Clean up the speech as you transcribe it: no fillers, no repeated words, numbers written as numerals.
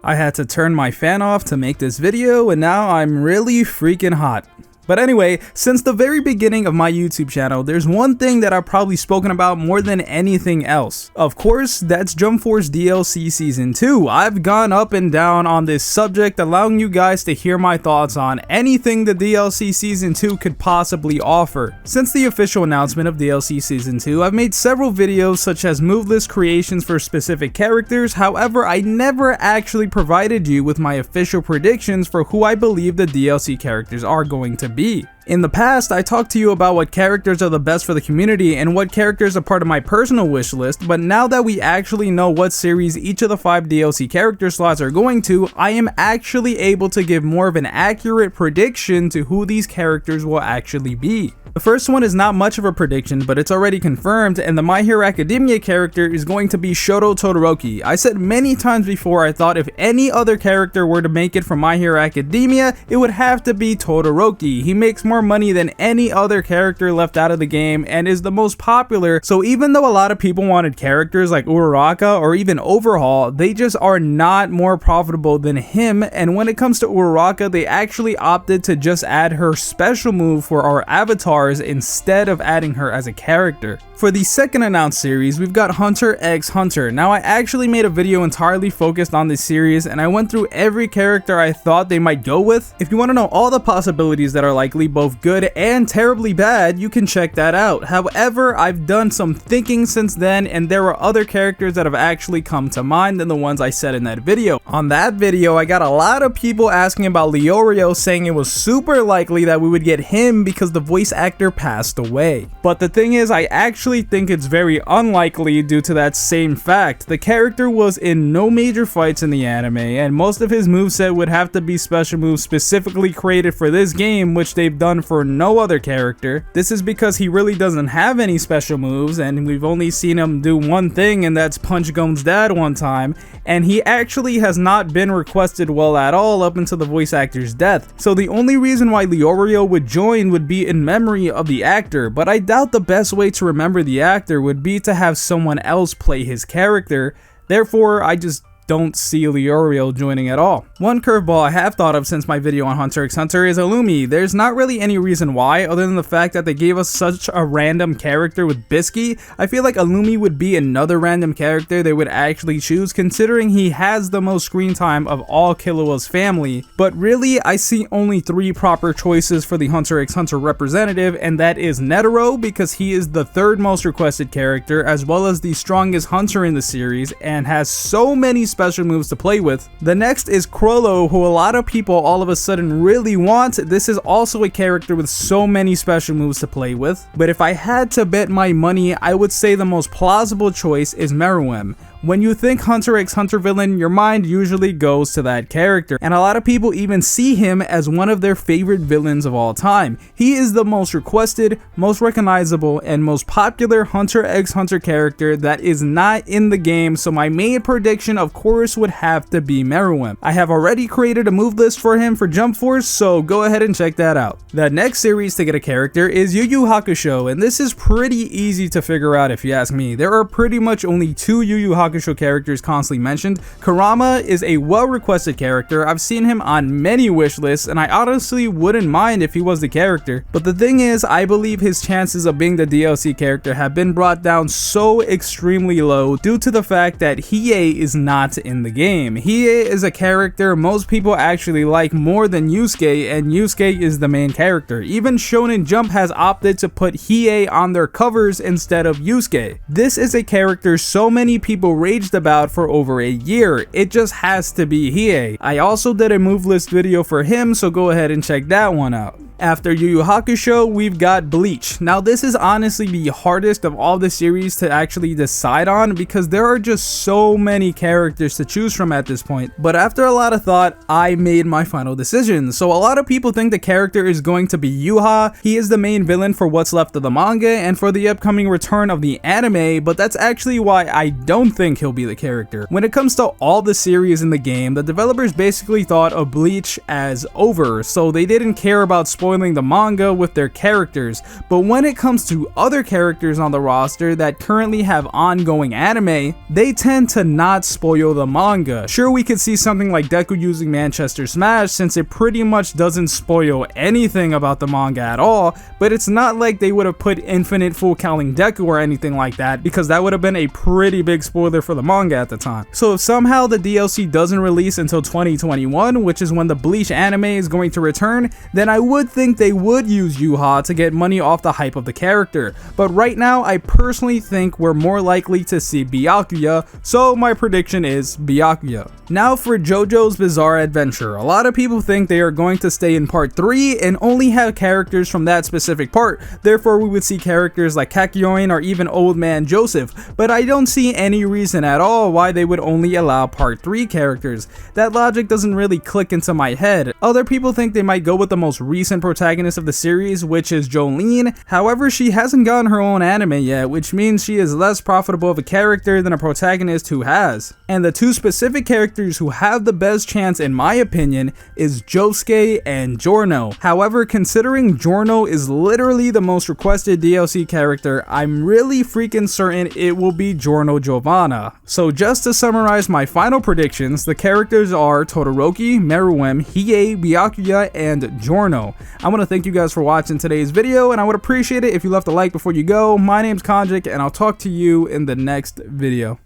I had to turn my fan off to make this video, and now I'm really freaking hot. But anyway, since the very beginning of my YouTube channel, there's one thing that I've probably spoken about more than anything else. Of course, that's Jump Force DLC Season 2. I've gone up and down on this subject, allowing you guys to hear my thoughts on anything the DLC Season 2 could possibly offer. Since the official announcement of DLC Season 2, I've made several videos such as move list creations for specific characters. However, I never actually provided you with my official predictions for who I believe the DLC characters are going to be. In the past, I talked to you about what characters are the best for the community and what characters are part of my personal wish list, but now that we actually know what series each of the 5 DLC character slots are going to, I am actually able to give more of an accurate prediction to who these characters will actually be. The first one is not much of a prediction, but it's already confirmed, and the My Hero Academia character is going to be Shoto Todoroki. I said many times before I thought if any other character were to make it from My Hero Academia, it would have to be Todoroki. He makes more money than any other character left out of the game and is the most popular, so even though a lot of people wanted characters like Uraraka or even Overhaul, they just are not more profitable than him. And when it comes to Uraraka, they actually opted to just add her special move for our avatars instead of adding her as a character. For the second announced series, we've got Hunter x Hunter. Now, I actually made a video entirely focused on this series, and I went through every character I thought they might go with. If you want to know all the possibilities that are likely both good and terribly bad, you can check that out. However, I've done some thinking since then, and there are other characters that have actually come to mind than the ones I said in that video. On that video, I got a lot of people asking about Leorio, saying it was super likely that we would get him because the voice actor passed away. But the thing is, I actually think it's very unlikely due to that same fact. The character was in no major fights in the anime, and most of his moveset would have to be special moves specifically created for this game, which they've done for no other character. This is because he really doesn't have any special moves, and we've only seen him do one thing, and that's punch Gon's dad one time, and he actually has not been requested well at all up until the voice actor's death. So the only reason why Leorio would join would be in memory of the actor, but I doubt the best way to remember the actor would be to have someone else play his character. Therefore, I just don't see Leorio joining at all. One curveball I have thought of since my video on Hunter x Hunter is Illumi. There's not really any reason why other than the fact that they gave us such a random character with Bisky. I feel like Illumi would be another random character they would actually choose, considering he has the most screen time of all Killua's family. But really, I see only 3 proper choices for the Hunter x Hunter representative, and that is Netero, because he is the 3rd most requested character as well as the strongest hunter in the series and has so many special moves to play with. The next is Chrollo, who a lot of people all of a sudden really want. This is also a character with so many special moves to play with. But if I had to bet my money, I would say the most plausible choice is Meruem. When you think Hunter x Hunter villain, your mind usually goes to that character, and a lot of people even see him as one of their favorite villains of all time. He is the most requested, most recognizable, and most popular Hunter x Hunter character that is not in the game, so my main prediction of course would have to be Meruem. I have already created a move list for him for Jump Force, so go ahead and check that out. The next series to get a character is Yu Hakusho, and this is pretty easy to figure out if you ask me. There are pretty much only 2 Yu Hakusho characters constantly mentioned. Kurama is a well-requested character. I've seen him on many wish lists, and I honestly wouldn't mind if he was the character. But the thing is, I believe his chances of being the DLC character have been brought down so extremely low due to the fact that Hiei is not in the game. Hiei is a character most people actually like more than Yusuke, and Yusuke is the main character. Even Shonen Jump has opted to put Hiei on their covers instead of Yusuke. This is a character so many people raged about for over a year. It just has to be Hiei. I also did a move list video for him, so go ahead and check that one out. After Yu Hakusho, we've got Bleach. Now, this is honestly the hardest of all the series to actually decide on because there are just so many characters to choose from at this point. But after a lot of thought, I made my final decision. So a lot of people think the character is going to be Yuha. He is the main villain for what's left of the manga and for the upcoming return of the anime, but that's actually why I don't think he'll be the character. When it comes to all the series in the game, the developers basically thought of Bleach as over, so they didn't care about spoilers spoiling the manga with their characters, but when it comes to other characters on the roster that currently have ongoing anime, they tend to not spoil the manga. Sure, we could see something like Deku using Manchester Smash since it pretty much doesn't spoil anything about the manga at all, but it's not like they would have put Infinite Full Counting Deku or anything like that, because that would have been a pretty big spoiler for the manga at the time. So if somehow the DLC doesn't release until 2021, which is when the Bleach anime is going to return, then I would think they would use Yu Ha to get money off the hype of the character. But right now, I personally think we're more likely to see Byakuya, so my prediction is Byakuya. Now for JoJo's Bizarre Adventure. A lot of people think they are going to stay in part 3 and only have characters from that specific part, therefore we would see characters like Kakyoin or even Old Man Joseph, but I don't see any reason at all why they would only allow part 3 characters. That logic doesn't really click into my head. Other people think they might go with the most recent protagonist of the series, which is Jolene. However, she hasn't gotten her own anime yet, which means she is less profitable of a character than a protagonist who has. And the two specific characters who have the best chance in my opinion is Josuke and Giorno. However, considering Giorno is literally the most requested DLC character, I'm really freaking certain it will be Giorno Giovanna. So just to summarize my final predictions, the characters are Todoroki, Meruem, Hiei, Byakuya, and Giorno. I want to thank you guys for watching today's video, and I would appreciate it if you left a like before you go. My name's Konjic, and I'll talk to you in the next video.